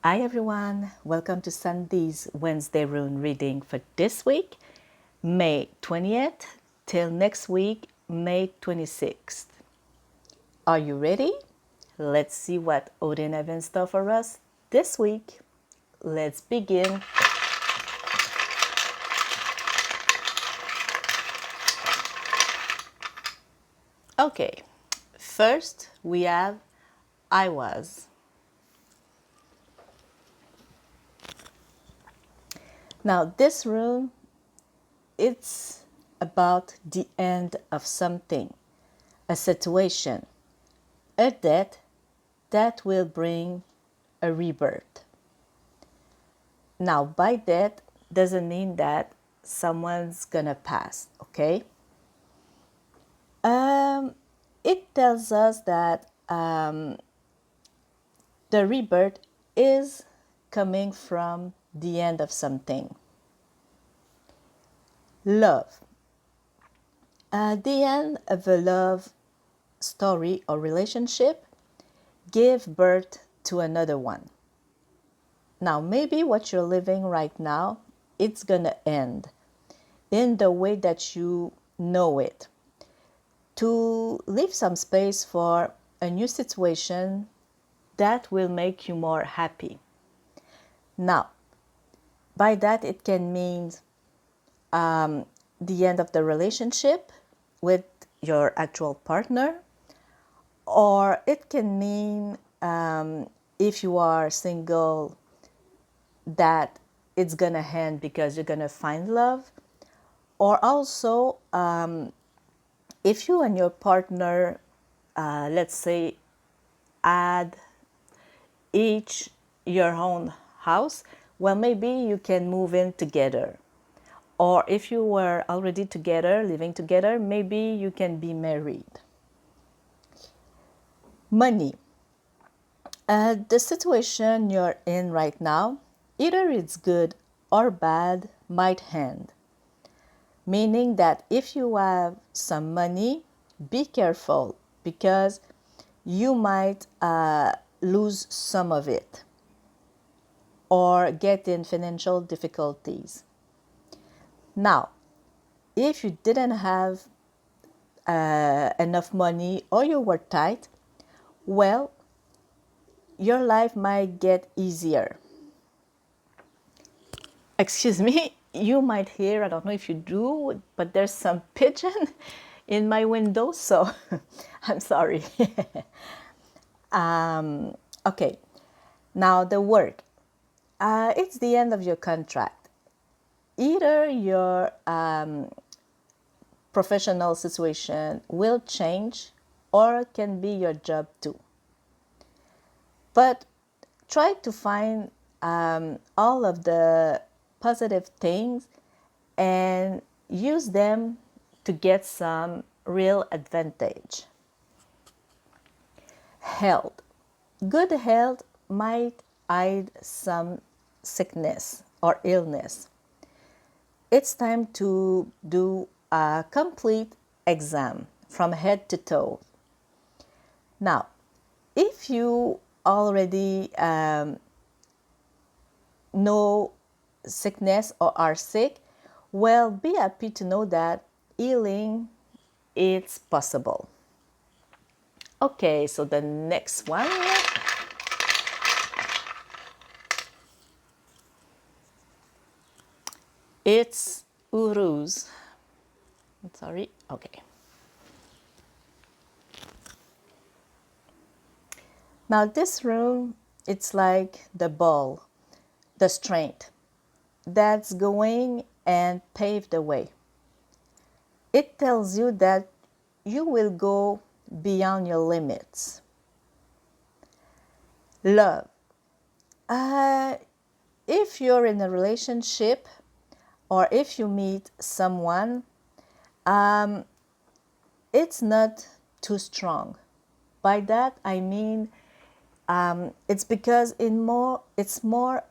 Hi everyone, welcome to Sunday's Wednesday Rune reading for this week, May 20th till next week, May 26th. Are you ready? Let's see what Odin have in store for us this week. Let's begin. Okay, first we have I was. Now this rune, it's about the end of something, a situation, a death that will bring a rebirth. Now, by death doesn't mean that someone's gonna pass, okay? It tells us that the rebirth is coming from the end of something. Love. The end of a love story or relationship give birth to another one. Now, maybe what you're living right now, it's gonna end in the way that you know it, to leave some space for a new situation that will make you more happy. Now, by that, it can mean the end of the relationship with your actual partner, or it can mean if you are single, that it's gonna end because you're gonna find love, or also if you and your partner, let's say, add each your own house, well, maybe you can move in together. Or if you were already together, living together, maybe you can be married. Money. The situation you're in right now, either it's good or bad, might end. Meaning that if you have some money, be careful because you might lose some of it or get in financial difficulties. Now, if you didn't have enough money or you were tight, well, your life might get easier. Excuse me, you might hear, I don't know if you do, but there's some pigeon in my window, so I'm sorry. Okay, now the work. It's the end of your contract. Either your professional situation will change or can be your job too. But try to find all of the positive things and use them to get some real advantage. Health. Good health might hide some sickness or illness. It's time to do a complete exam from head to toe. Now, if you already know sickness or are sick, well, be happy to know that healing is possible. Okay, so the next one, it's Uruz. Sorry, okay. Now this room, it's like the ball, the strength that's going and pave the way. It tells you that you will go beyond your limits. Love. Uh, if you're in a relationship or if you meet someone, it's not too strong. By that I mean it's because it's more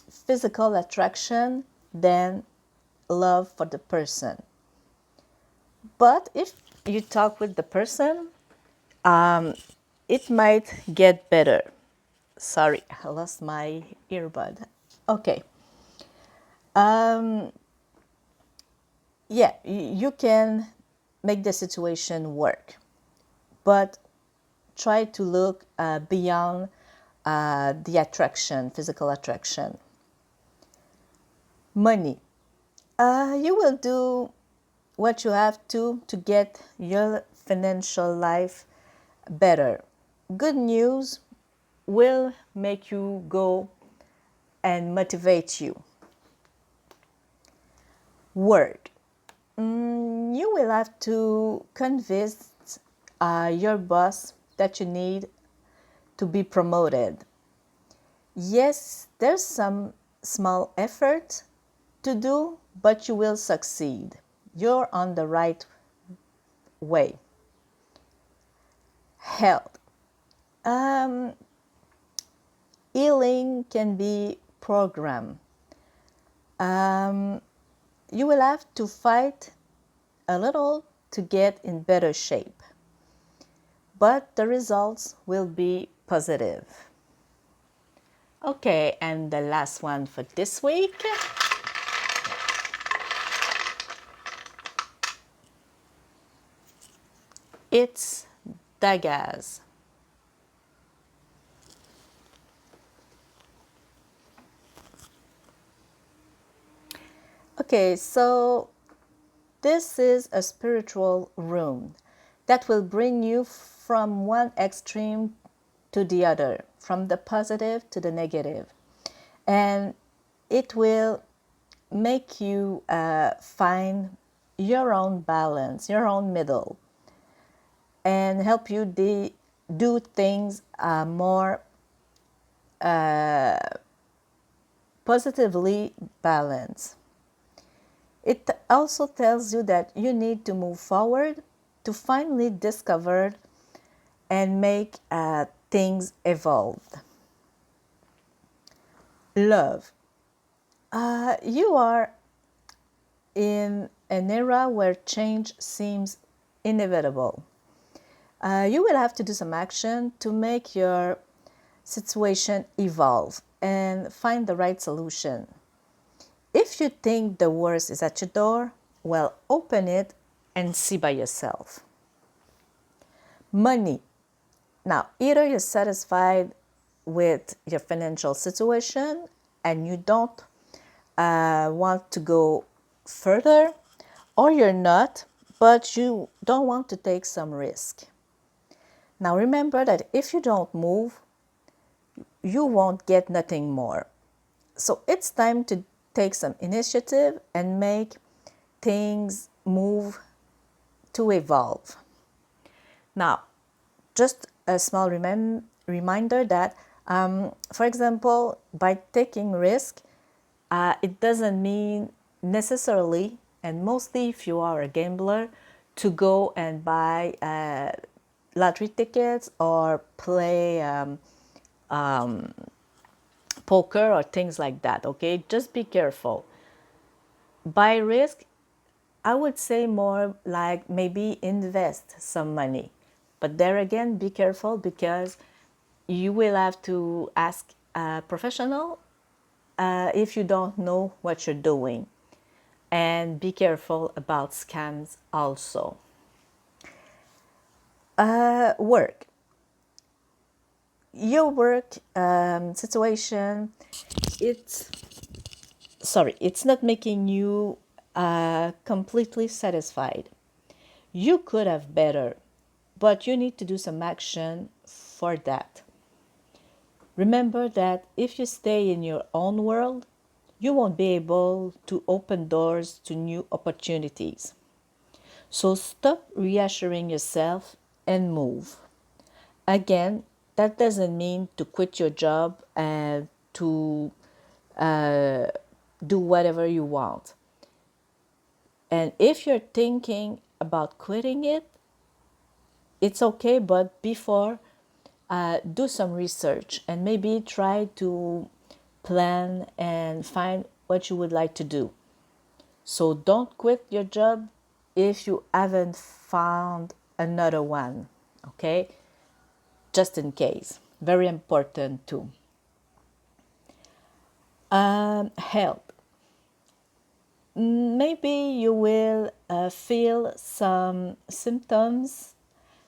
physical attraction than love for the person. But if you talk with the person, it might get better. Sorry, I lost my earbud. Okay. Um, yeah, you can make the situation work, but try to look beyond the attraction, physical attraction. Money. You will do what you have to get your financial life better. Good news will make you go and motivate you. Work. You will have to convince your boss that you need to be promoted. Yes, there's some small effort to do, but you will succeed. You're on the right way. Health. Um, Healing can be programmed. You will have to fight a little to get in better shape, but the results will be positive. Okay, and the last one for this week. It's Dagaz. Okay, so this is a spiritual room that will bring you from one extreme to the other, from the positive to the negative. And it will make you find your own balance, your own middle, and help you do things more positively balanced. It also tells you that you need to move forward to finally discover and make things evolve. Love. You are in an era where change seems inevitable. You will have to do some action to make your situation evolve and find the right solution. If you think the worst is at your door, well, open it and see by yourself. Money. Now, either you're satisfied with your financial situation and you don't want to go further, or you're not, but you don't want to take some risk. Now, remember that if you don't move, you won't get nothing more. So it's time to take some initiative and make things move to evolve. Now, just a small reminder that, for example, by taking risk, it doesn't mean necessarily, and mostly if you are a gambler, to go and buy lottery tickets or play poker or things like that, okay? Just be careful. By risk, I would say more like maybe invest some money. But there again, be careful because you will have to ask a professional if you don't know what you're doing. And be careful about scams also. Work. Your work situation, it's not making you completely satisfied. You could have better, but you need to do some action for that. Remember that if you stay in your own world, you won't be able to open doors to new opportunities. So stop reassuring yourself and move. Again, that doesn't mean to quit your job and to do whatever you want. And if you're thinking about quitting it, it's okay, but before, do some research and maybe try to plan and find what you would like to do. So don't quit your job if you haven't found another one, okay? Just in case. Very important too. Health. Maybe you will feel some symptoms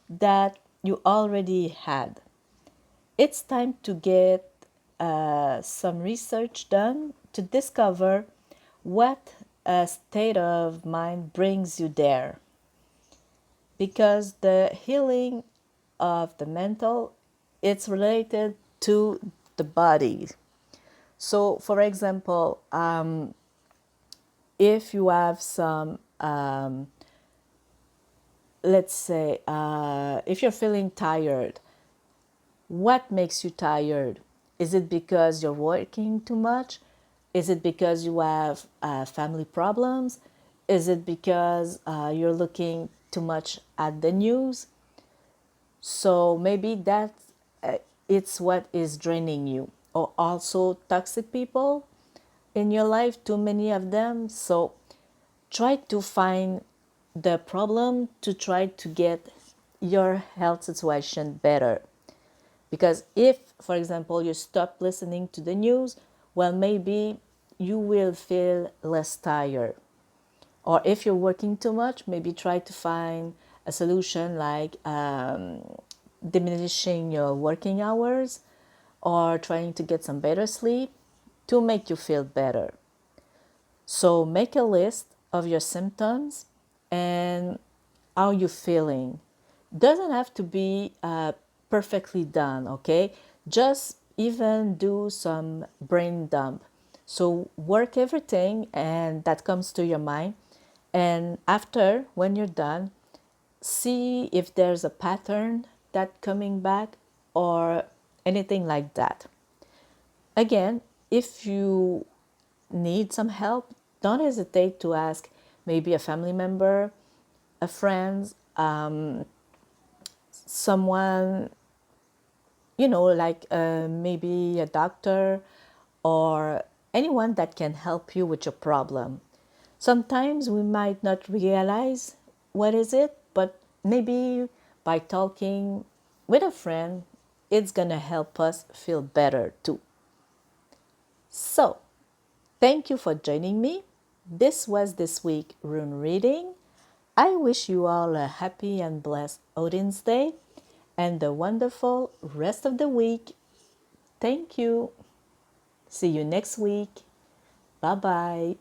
that you already had. It's time to get some research done to discover what state of mind brings you there. Because the healing of the mental, it's related to the body. So, for example, if you have some, let's say, if you're feeling tired, what makes you tired? Is it because you're working too much? Is it because you have family problems? Is it because you're looking too much at the news? So maybe that it's what is draining you. Or also toxic people in your life, too many of them. So try to find the problem to try to get your health situation better. Because if, for example, you stop listening to the news, well, maybe you will feel less tired. Or if you're working too much, maybe try to find a solution like diminishing your working hours or trying to get some better sleep to make you feel better. So make a list of your symptoms and how you're feeling. Doesn't have to be perfectly done, okay? Just even do some brain dump. So work everything and that comes to your mind. And after, when you're done, see if there's a pattern that coming back or anything like that. Again, if you need some help, don't hesitate to ask maybe a family member, a friend, someone, like maybe a doctor or anyone that can help you with your problem. Sometimes we might not realize what is it, but maybe by talking with a friend, it's gonna help us feel better too. So, thank you for joining me. This was this week rune reading. I wish you all a happy and blessed Odin's Day and a wonderful rest of the week. Thank you. See you next week. Bye bye.